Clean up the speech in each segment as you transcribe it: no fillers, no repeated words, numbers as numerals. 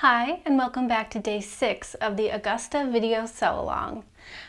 Hi, and welcome back to day 6 of the Augusta video sew-along.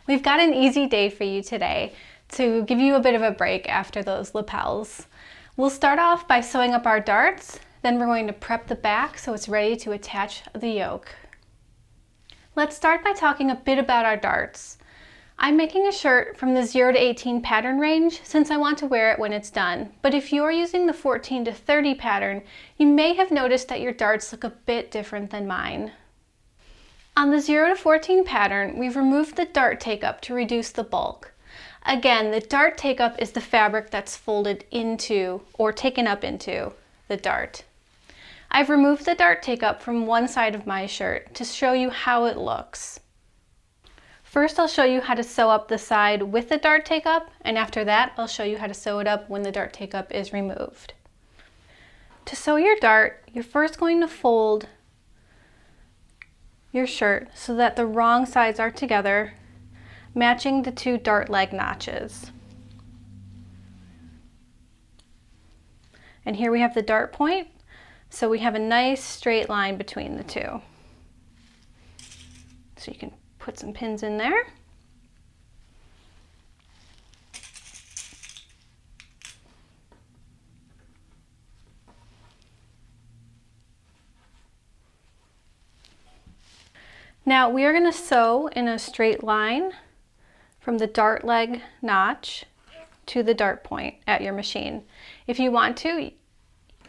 We've got an easy day for you today to give you a bit of a break after those lapels. We'll start off by sewing up our darts, then we're going to prep the back so it's ready to attach the yoke. Let's start by talking a bit about our darts. I'm making a shirt from the 0 to 18 pattern range since I want to wear it when it's done, but if you're using the 14 to 30 pattern, you may have noticed that your darts look a bit different than mine. On the 0 to 14 pattern, we've removed the dart take-up to reduce the bulk. Again, the dart take-up is the fabric that's folded into or taken up into the dart. I've removed the dart take-up from one side of my shirt to show you how it looks. First, I'll show you how to sew up the side with the dart take-up, and after that, I'll show you how to sew it up when the dart take-up is removed. To sew your dart, you're first going to fold your shirt so that the wrong sides are together, matching the two dart leg notches. And here we have the dart point, so we have a nice straight line between the two. So you can put some pins in there. Now we are going to sew in a straight line from the dart leg notch to the dart point at your machine. If you want to,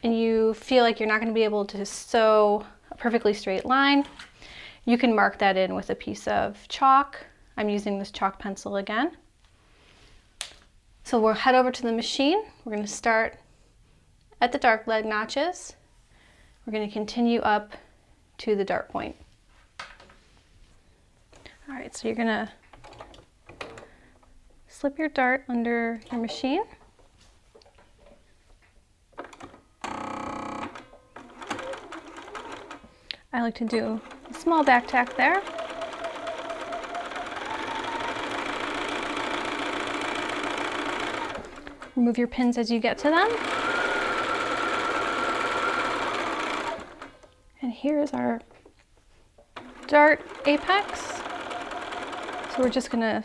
and you feel like you're not going to be able to sew a perfectly straight line, you can mark that in with a piece of chalk. I'm using this chalk pencil again. So we'll head over to the machine. We're going to start at the dart leg notches. We're going to continue up to the dart point. All right, so you're going to slip your dart under your machine. I like to do a small back tack there. Remove your pins as you get to them. And here's our dart apex. So we're just gonna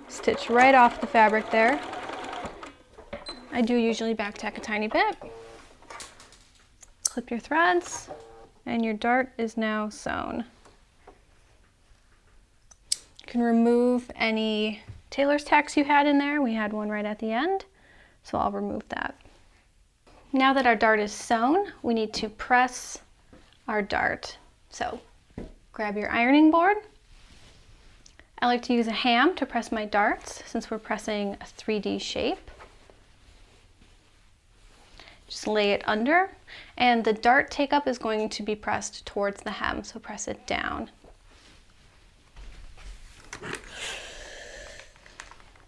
stitch right off the fabric there. I do usually back tack a tiny bit. Clip your threads. And your dart is now sewn. You can remove any tailor's tacks you had in there. We had one right at the end, so I'll remove that. Now that our dart is sewn, we need to press our dart. So grab your ironing board. I like to use a ham to press my darts since we're pressing a 3D shape. Just lay it under, and the dart take-up is going to be pressed towards the hem, so press it down.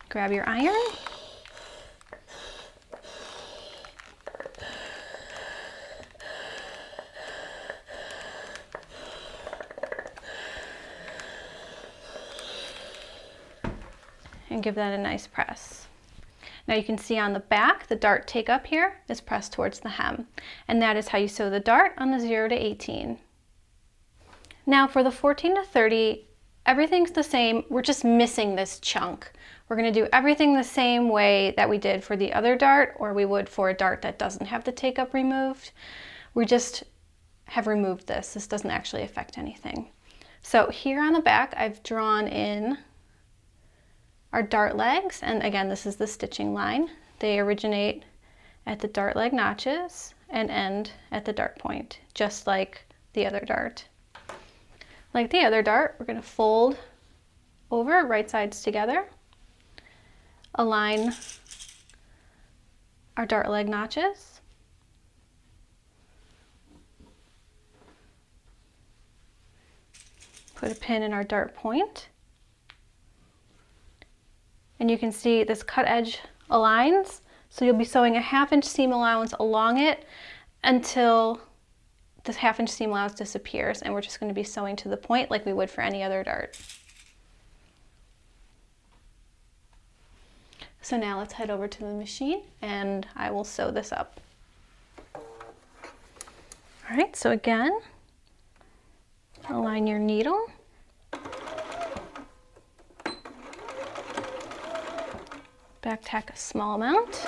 Grab your iron. And give that a nice press. Now you can see on the back, the dart take-up here is pressed towards the hem. And that is how you sew the dart on the 0 to 18. Now for the 14 to 30, everything's the same. We're just missing this chunk. We're going to do everything the same way that we did for the other dart, or we would for a dart that doesn't have the take-up removed. We just have removed this. This doesn't actually affect anything. So here on the back, I've drawn in our dart legs, and again, this is the stitching line. They originate at the dart leg notches and end at the dart point, just like the other dart. Like the other dart, we're going to fold over, right sides together, align our dart leg notches, put a pin in our dart point. And you can see this cut edge aligns, so you'll be sewing a 1/2 inch seam allowance along it until this 1/2 inch seam allowance disappears, and we're just going to be sewing to the point like we would for any other dart. So now let's head over to the machine and I will sew this up. All right, so again, Align your needle. Back tack a small amount.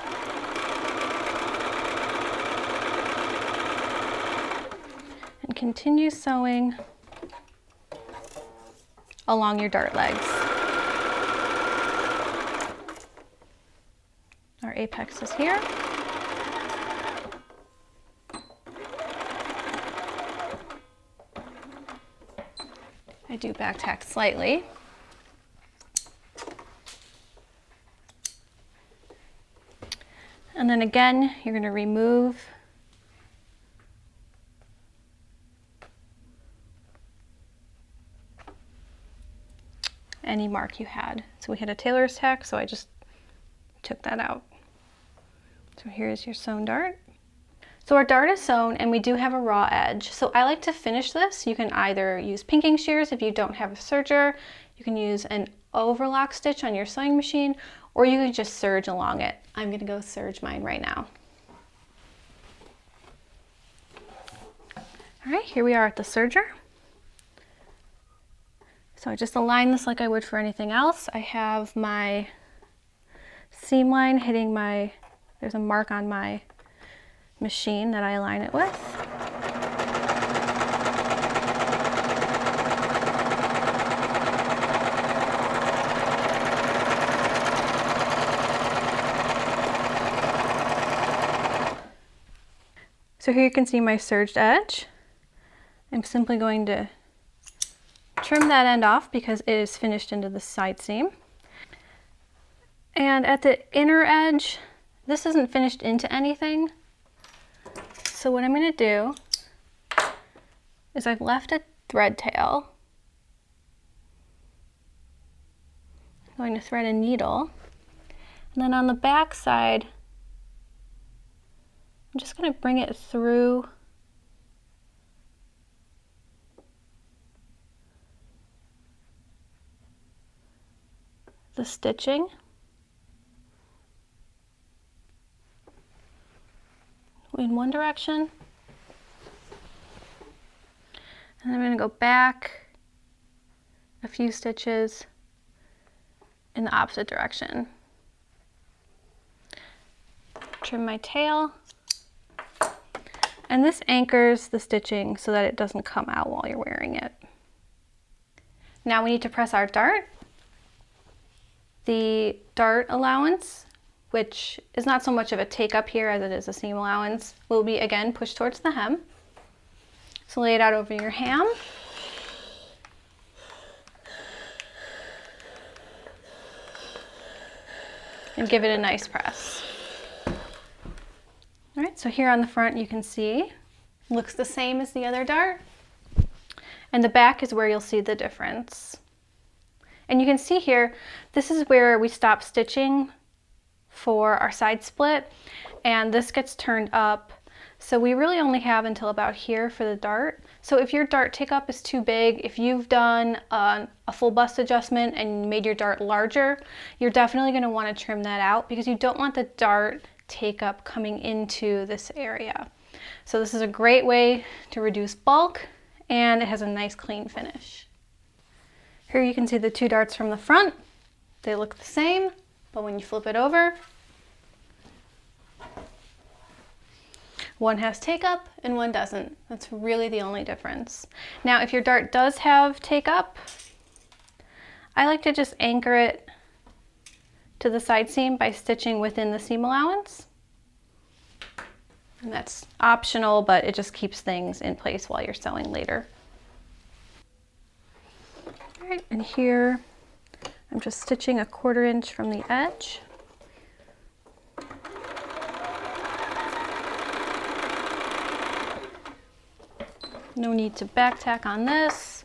And continue sewing along your dart legs. Our apex is here. I do back tack slightly. And then again, you're going to remove any mark you had. So we had a tailor's tack, so I just took that out. So here's your sewn dart. So our dart is sewn and we do have a raw edge. So I like to finish this. You can either use pinking shears if you don't have a serger, you can use an overlock stitch on your sewing machine, or you can just serge along it. I'm gonna go serge mine right now. All right, here we are at the serger. So I just align this like I would for anything else. I have my seam line hitting there's a mark on my machine that I align it with. So here you can see my serged edge. I'm simply going to trim that end off because it is finished into the side seam. And at the inner edge, this isn't finished into anything. So what I'm going to do is I've left a thread tail. I'm going to thread a needle. And then on the back side, I'm just going to bring it through the stitching. In one direction. And I'm going to go back a few stitches in the opposite direction. Trim my tail. And this anchors the stitching so that it doesn't come out while you're wearing it. Now we need to press our dart. The dart allowance, which is not so much of a take up here as it is a seam allowance, will be again pushed towards the hem. So lay it out over your ham. And give it a nice press. All right, so here on the front you can see, looks the same as the other dart. And the back is where you'll see the difference. And you can see here, this is where we stop stitching for our side split, and this gets turned up. So we really only have until about here for the dart. So if your dart take up is too big, if you've done a full bust adjustment and made your dart larger, you're definitely going to want to trim that out because you don't want the dart take up coming into this area. So this is a great way to reduce bulk, and it has a nice clean finish. Here you can see the two darts from the front. They look the same, but when you flip it over, one has take up and one doesn't. That's really the only difference. Now, if your dart does have take up, I like to just anchor it to the side seam by stitching within the seam allowance. And that's optional, but it just keeps things in place while you're sewing later. All right, and here I'm just stitching a 1/4 inch from the edge. No need to back tack on this.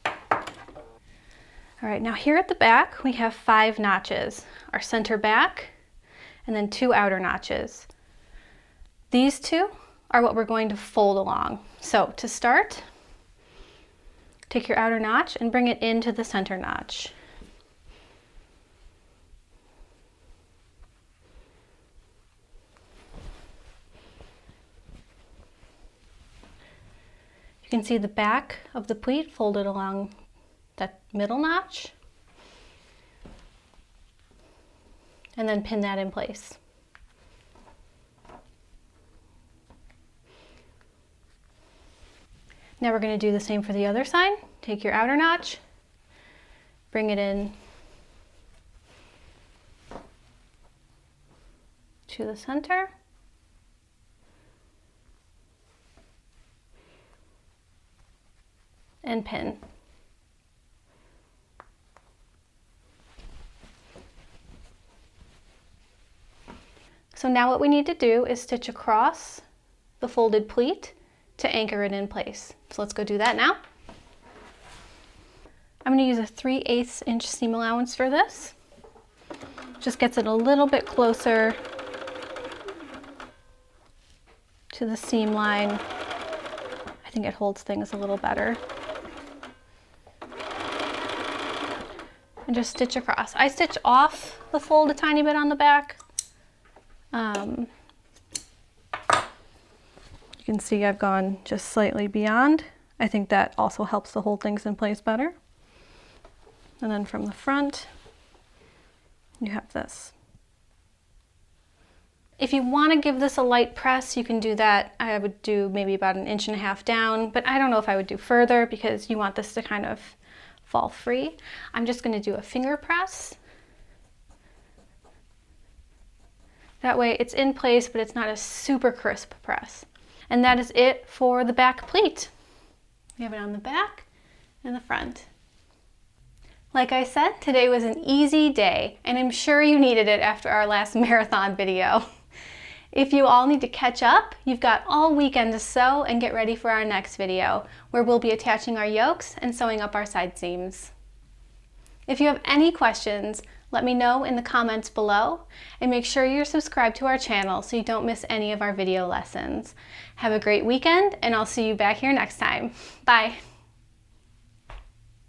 All right, now here at the back, we have 5 notches, our center back, and then 2 outer notches. These 2 are what we're going to fold along. So to start, take your outer notch and bring it into the center notch. You can see the back of the pleat folded along that middle notch. And then pin that in place. Now we're going to do the same for the other side. Take your outer notch, bring it in to the center, and pin. So now what we need to do is stitch across the folded pleat to anchor it in place. So let's go do that now. I'm going to use a 3/8 inch seam allowance for this. Just gets it a little bit closer to the seam line. I think it holds things a little better. And just stitch across. I stitch off the fold a tiny bit on the back. You can see I've gone just slightly beyond. I think that also helps to hold things in place better. And then from the front, you have this. If you want to give this a light press, you can do that. I would do maybe about 1.5 inches down, but I don't know if I would do further because you want this to kind of fall free. I'm just going to do a finger press. That way it's in place, but it's not a super crisp press. And that is it for the back pleat. We have it on the back and the front. Like I said, today was an easy day, and I'm sure you needed it after our last marathon video. If you all need to catch up, you've got all weekend to sew and get ready for our next video, where we'll be attaching our yokes and sewing up our side seams. If you have any questions, let me know in the comments below, and make sure you're subscribed to our channel so you don't miss any of our video lessons. Have a great weekend, and I'll see you back here next time. Bye!